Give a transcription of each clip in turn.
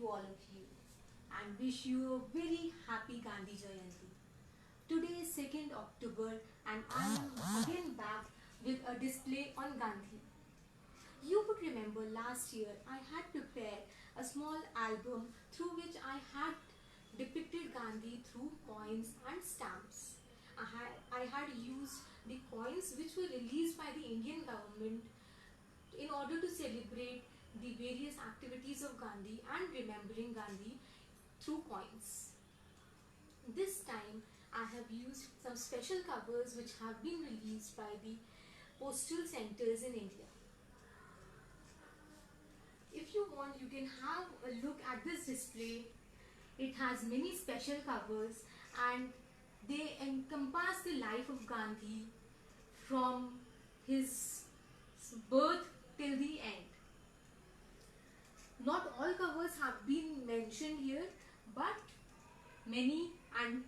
to all of you and wish you a very happy Gandhi Jayanti. Today is 2nd October and I am again back with a display on Gandhi. You would remember last year I had prepared a small album through which I had depicted Gandhi through coins and stamps. I had used the coins which were released by the Indian government in order to celebrate the various activities of Gandhi and remembering Gandhi through coins. This time I have used some special covers which have been released by the postal centers in India. If you want, you can have a look at this display. It has many special covers and they encompass the life of Gandhi from his birth till the end. Not all covers have been mentioned here, but many, and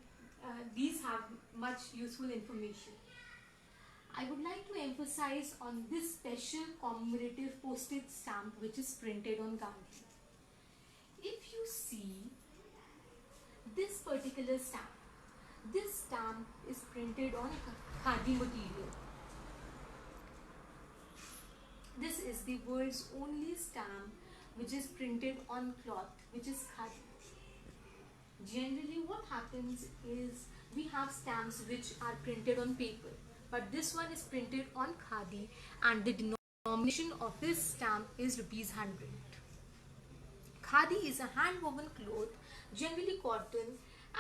these have much useful information. I would like to emphasize on this special commemorative postage stamp which is printed on Gandhi. If you see this particular stamp, this stamp is printed on khadi material. This is the world's only stamp which is printed on cloth, which is khadi. Generally what happens is we have stamps which are printed on paper, but this one is printed on khadi and the denomination of this stamp is ₹100. Khadi is a hand woven cloth, generally cotton,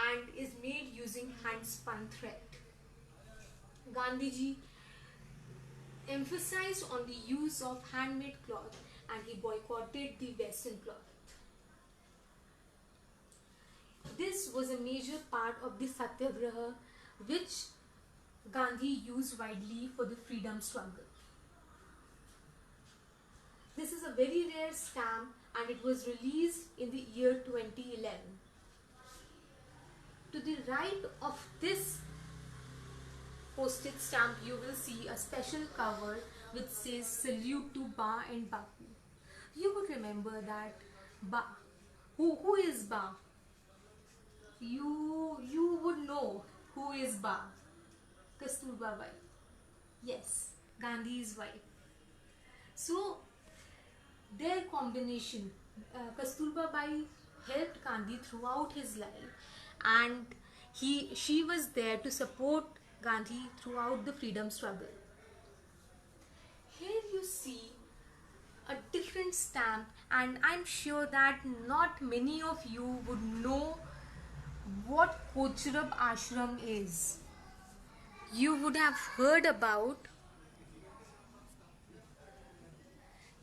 and is made using hand spun thread. Gandhiji emphasized on the use of handmade cloth and he boycotted the western cloth. This was a major part of the Satyagraha which Gandhi used widely for the freedom struggle. This is a very rare stamp and it was released in the year 2011. To the right of this postage stamp you will see a special cover which says Salute to Ba and Bapu. You would remember that Ba. Who is Ba? You would know who is Ba. Kasturba Bai. Yes, Gandhi's wife. So their combination, Kasturba Bai helped Gandhi throughout his life and she was there to support Gandhi throughout the freedom struggle. Here you see a different stamp and I'm sure that not many of you would know what Kochrab Ashram is. You would have heard about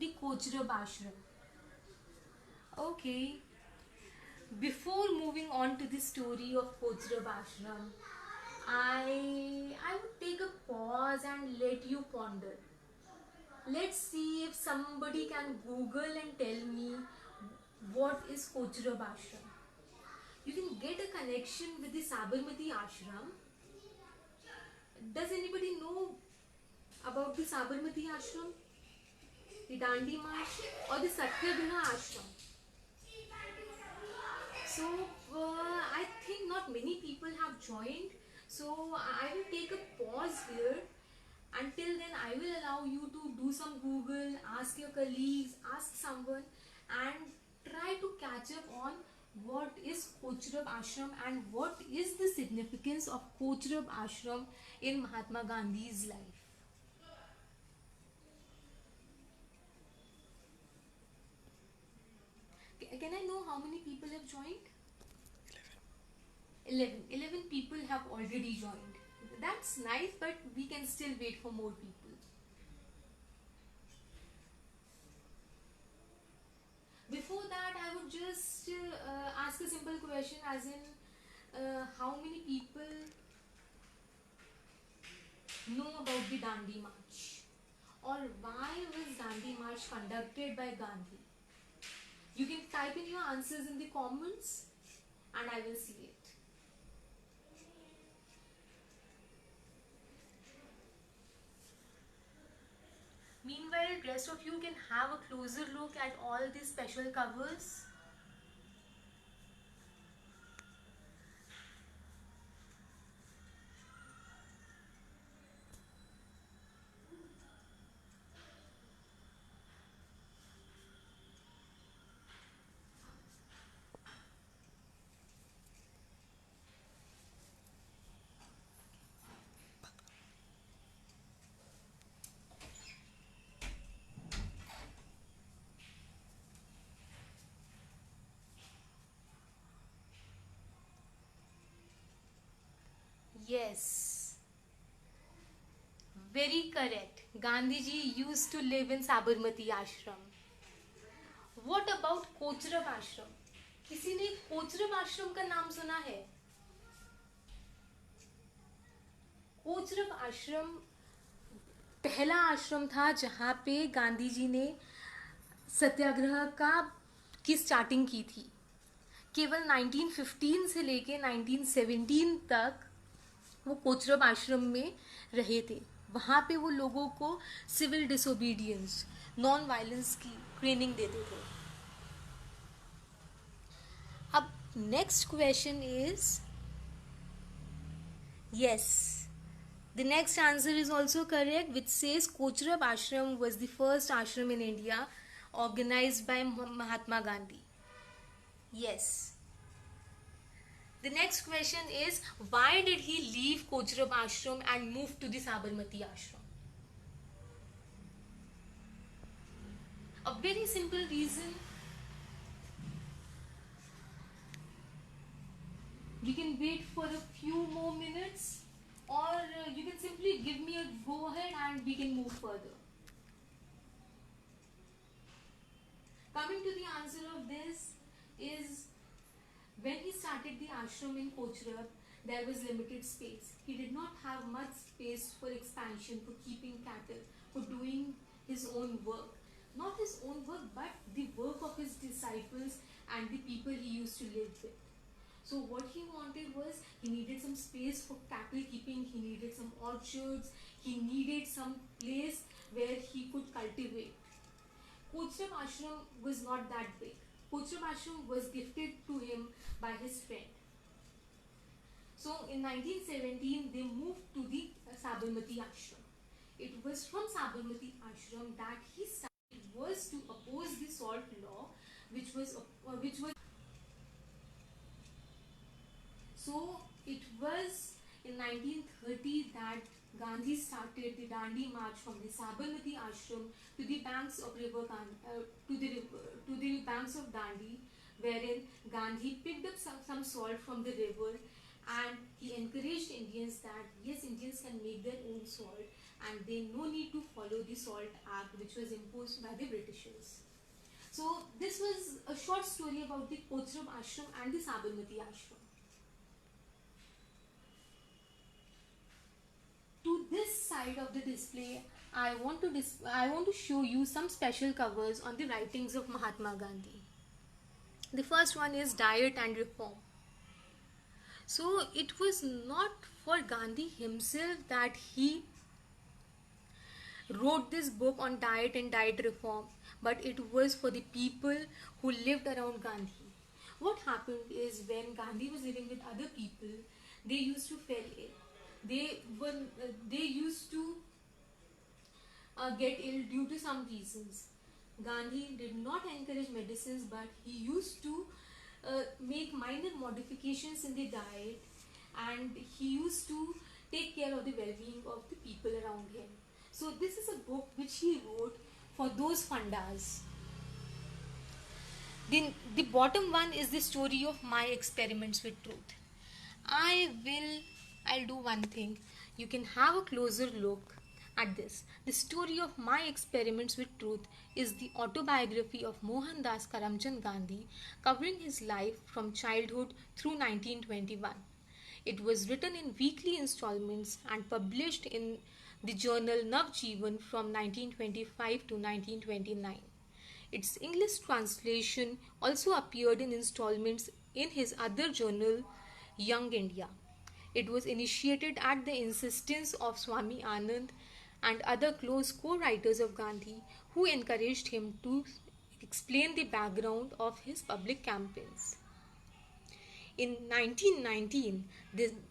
the Kochrab Ashram. Okay, before moving on to the story of Kochrab Ashram, I would take a pause and let you ponder. Let's see if somebody can Google and tell me what is Kochrab Ashram. You can get a connection with the Sabarmati Ashram. Does anybody know about the Sabarmati Ashram, the Dandi March, or the Satyagraha Ashram? So I think not many people have joined. So I will take a pause here. Until then, I will allow you to do some Google, ask your colleagues, ask someone, and try to catch up on what is Kochrab Ashram and what is the significance of Kochrab Ashram in Mahatma Gandhi's life. Can I know how many people have joined? 11 people have already joined. That's nice, but we can still wait for more people. Before that, I would just ask a simple question as in how many people know about the Dandi March, or why was Dandi March conducted by Gandhi? You can type in your answers in the comments and I will see it. Meanwhile, rest of you can have a closer look at all these special covers. Yes, very correct. Gandhiji used to live in Sabarmati ashram. What about Kochrab आश्रम? किसी ने कोचरब आश्रम का नाम सुना है? कोचरब आश्रम पहला आश्रम था जहाँ पे गांधी जी ने सत्याग्रह की स्टार्टिंग की थी. केवल 1915 से लेके 1917 तक वो कोचरब आश्रम में रहे थे. वहाँ पे वो लोगों को सिविल डिसोबीडियंस, नॉन वायलेंस की ट्रेनिंग देते थे. अब next question is, yes, the next answer is also correct, which says Kochrab Ashram was the first ashram in India organized by Mahatma Gandhi. Yes. The next question is, why did he leave Kochrab Ashram and move to the Sabarmati Ashram? A very simple reason. You can wait for a few more minutes, or you can simply give me a go ahead and we can move further. Coming to the answer of this is, when he started the ashram in Kochrab, there was limited space. He did not have much space for expansion, for keeping cattle, for doing his own work. Not his own work, but the work of his disciples and the people he used to live with. So what he wanted was, he needed some space for cattle keeping, he needed some orchards, he needed some place where he could cultivate. Kochrab Ashram was not that big. Kochrab Ashram was gifted to him by his friend. So in 1917 they moved to the Sabarmati Ashram. It was from Sabarmati Ashram that he started was to oppose the salt law, which was so it was in 1930 that Gandhi started the Dandi March from the Sabarmati Ashram to the banks of banks of Dandi, wherein Gandhi picked up some salt from the river, and he encouraged Indians that yes, Indians can make their own salt and they no need to follow the Salt Act which was imposed by the Britishers. So this was a short story about the Kochrab Ashram and the Sabarmati Ashram. To this side of the display, I want to show you some special covers on the writings of Mahatma Gandhi. The first one is Diet and Reform. So it was not for Gandhi himself that he wrote this book on diet and diet reform, but it was for the people who lived around Gandhi. What happened is, when Gandhi was living with other people, they used to fall ill. They used to get ill due to some reasons. Gandhi did not encourage medicines, but he used to make minor modifications in the diet, and he used to take care of the well-being of the people around him. So this is a book which he wrote for those fundas. The bottom one is the story of my experiments with truth. I'll do one thing. You can have a closer look at this. The story of my experiments with truth is the autobiography of Mohandas Karamchand Gandhi, covering his life from childhood through 1921. It was written in weekly installments and published in the journal Navjeevan from 1925 to 1929. Its English translation also appeared in installments in his other journal, Young India. It was initiated at the insistence of Swami Anand and other close co-writers of Gandhi, who encouraged him to explain the background of his public campaigns. In 1919,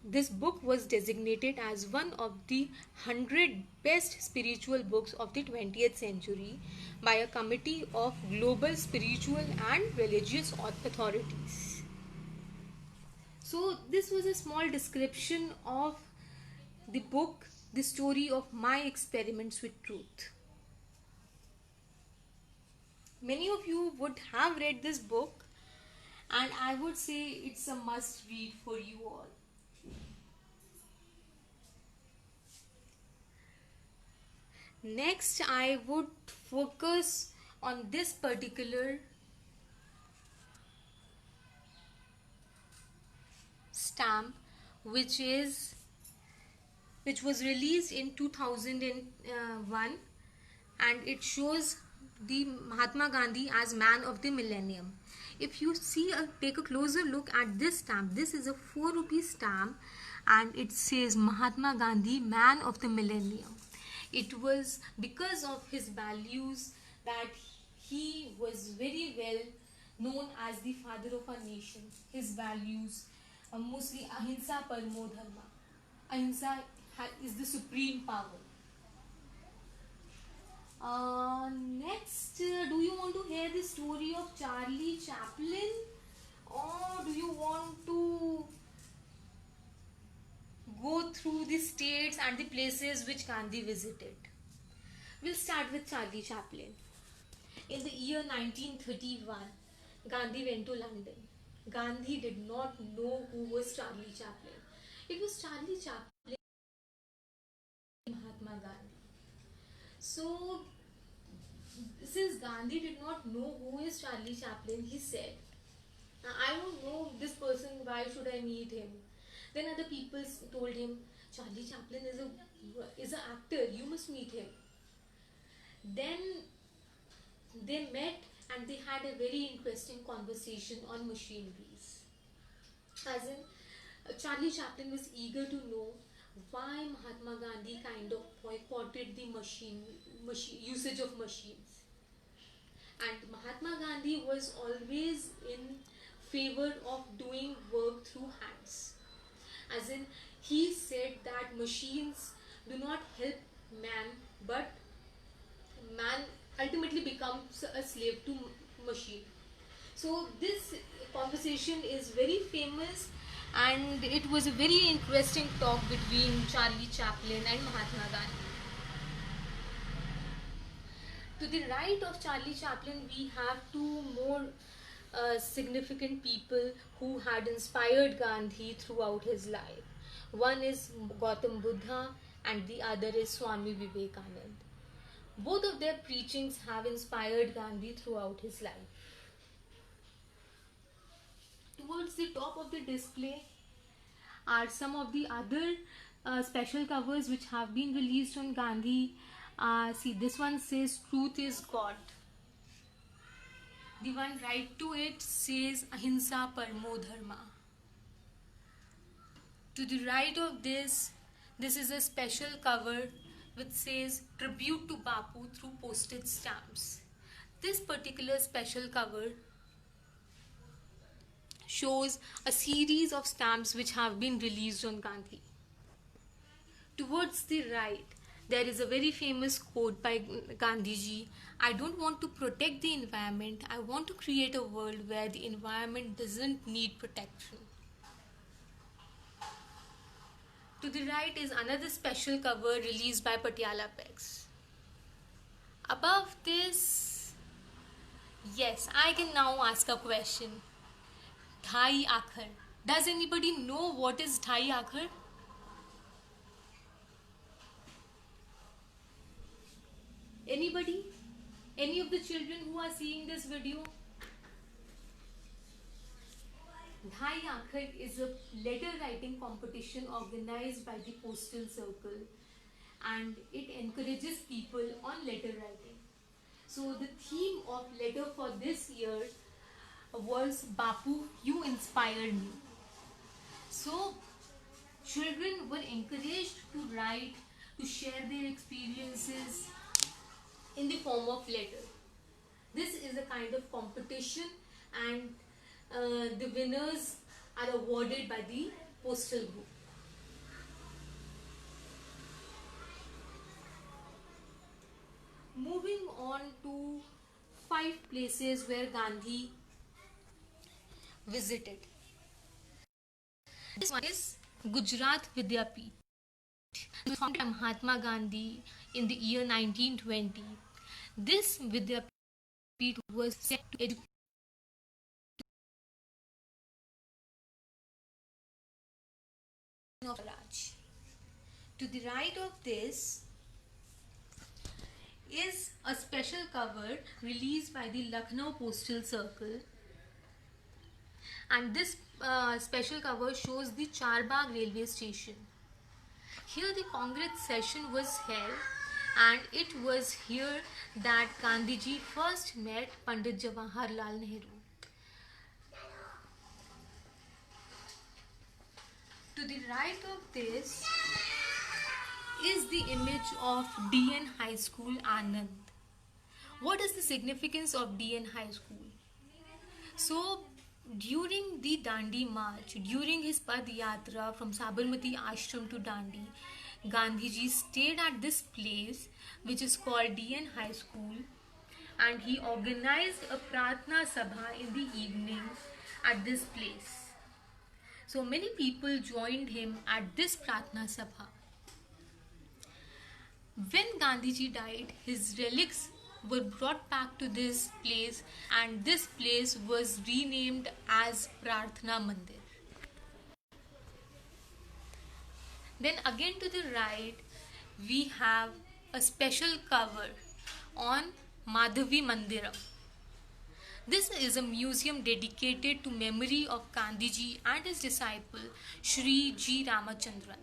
this book was designated as one of the 100 best spiritual books of the 20th century by a committee of global spiritual and religious authorities. So this was a small description of the book, The Story of My Experiments with Truth. Many of you would have read this book, and I would say it's a must read for you all. Next, I would focus on this particular stamp, which is which was released in 2001, and it shows the Mahatma Gandhi as man of the millennium. If you take a closer look at this stamp, this is a 4 rupee stamp, and it says Mahatma Gandhi, man of the millennium. It was because of his values that he was very well known as the father of our nation. His values, mostly ahimsa parmo dharma. Ahimsa is the supreme power. Next, do you want to hear the story of Charlie Chaplin, or do you want to go through the states and the places which Gandhi visited? We'll start with Charlie Chaplin. In the year 1931, Gandhi went to London. Gandhi did not know who was Charlie Chaplin. It was Charlie Chaplin, Mahatma Gandhi. So, since Gandhi did not know who is Charlie Chaplin, he said, I don't know this person, why should I meet him? Then other people told him, Charlie Chaplin is an actor, you must meet him. Then they met and they had a very interesting conversation on machineries. As in, Charlie Chaplin was eager to know why Mahatma Gandhi kind of boycotted the machine usage of machines. And Mahatma Gandhi was always in favor of doing work through hands. As in, he said that machines do not help man, but man ultimately becomes a slave to machine. So this conversation is very famous, and it was a very interesting talk between Charlie Chaplin and Mahatma Gandhi. To the right of Charlie Chaplin, we have two more significant people who had inspired Gandhi throughout his life. One is Gautam Buddha and the other is Swami Vivekanand. Both of their preachings have inspired Gandhi throughout his life. Towards the top of the display are some of the other special covers which have been released on Gandhi. See, this one says Truth is God. The one right to it says Ahimsa Parmo Dharma. To the right of this is a special cover which says Tribute to Bapu through postage stamps. This particular special cover shows a series of stamps which have been released on Gandhi. Towards the right, there is a very famous quote by Gandhiji: I don't want to protect the environment, I want to create a world where the environment doesn't need protection. To the right is another special cover released by Patiala Pegs. Above this, yes, I can now ask a question. Dhai Akhar. Does anybody know what is Dhai Akhar? Anybody? Any of the children who are seeing this video? Dhai Akhar is a letter writing competition organized by the Postal Circle, and it encourages people on letter writing. So the theme of letter for this year was Bapu, you inspired me. So children were encouraged to write, to share their experiences in the form of letter. This is a kind of competition, and the winners are awarded by the postal group. Moving on to 5 places where Gandhi visited. This one is Gujarat Vidyapeeth, founded by Mahatma Gandhi in the year 1920. This Vidyapeeth was set to educate of Raj. To the right of this is a special cover released by the Lucknow Postal Circle, and this special cover shows the Charbagh railway station. Here the Congress session was held, and it was here that Gandhiji first met Pandit Jawaharlal Nehru. To the right of this is the image of DN High School, Anand. What is the significance of DN High School? So, during the Dandi March, during his Pad Yatra from Sabarmati Ashram to Dandi, Gandhiji stayed at this place which is called DN High School, and he organized a Pratna Sabha in the evening at this place. So many people joined him at this Pratna Sabha. When Gandhiji died, his relics were brought back to this place, and this place was renamed as Prarthana Mandir. Then again to the right, we have a special cover on Madhavi Mandiram. This is a museum dedicated to memory of Gandhiji and his disciple Shri G. Ramachandran.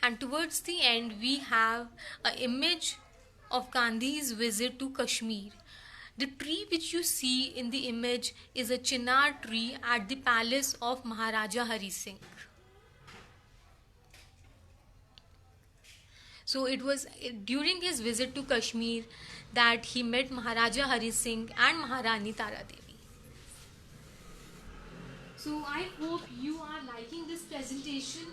And towards the end, we have an image of Gandhi's visit to Kashmir. The tree which you see in the image is a chinar tree at the palace of Maharaja Hari Singh. So it was during his visit to Kashmir that he met Maharaja Hari Singh and Maharani Tara Devi. So I hope you are liking this presentation.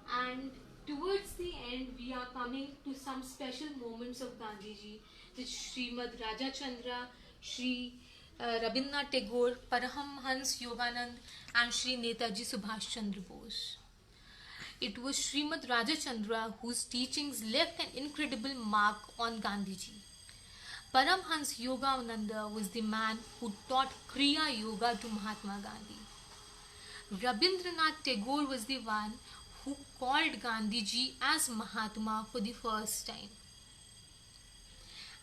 And towards the end, we are coming to some special moments of Gandhiji, which Srimad Raja Chandra, Sri Rabindranath Tagore, Paramhans Yoganand, and Sri Netaji Subhash Chandra Bose. It was Srimad Raja Chandra whose teachings left an incredible mark on Gandhiji. Paramhans Yogananda was the man who taught Kriya Yoga to Mahatma Gandhi. Rabindranath Tagore was the one who called Gandhiji as Mahatma for the first time.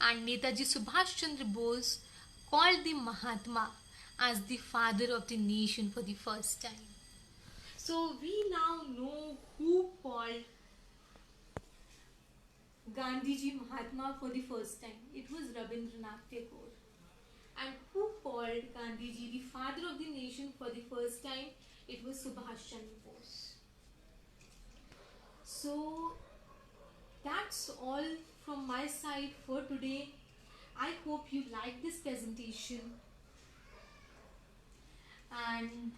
And Netaji Subhash Chandra Bose called the Mahatma as the father of the nation for the first time. So we now know who called Gandhiji Mahatma for the first time. It was Rabindranath Tagore. And who called Gandhiji the father of the nation for the first time? It was Subhash Chandra Bose. So that's all from my side for today. I hope you like this presentation, and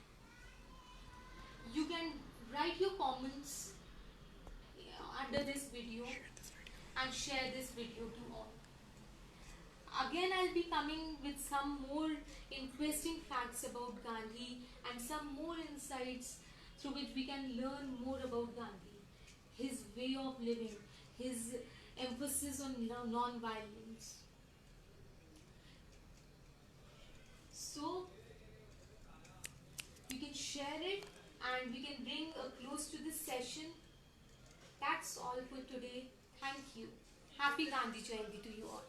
you can write your comments under this video and share this video to all. Again, I'll be coming with some more interesting facts about Gandhi and some more insights through which we can learn more about Gandhi, his way of living, his emphasis on non-violence. So we can share it and we can bring a close to this session. That's all for today. Thank you. Happy Gandhi Jayanti to you all.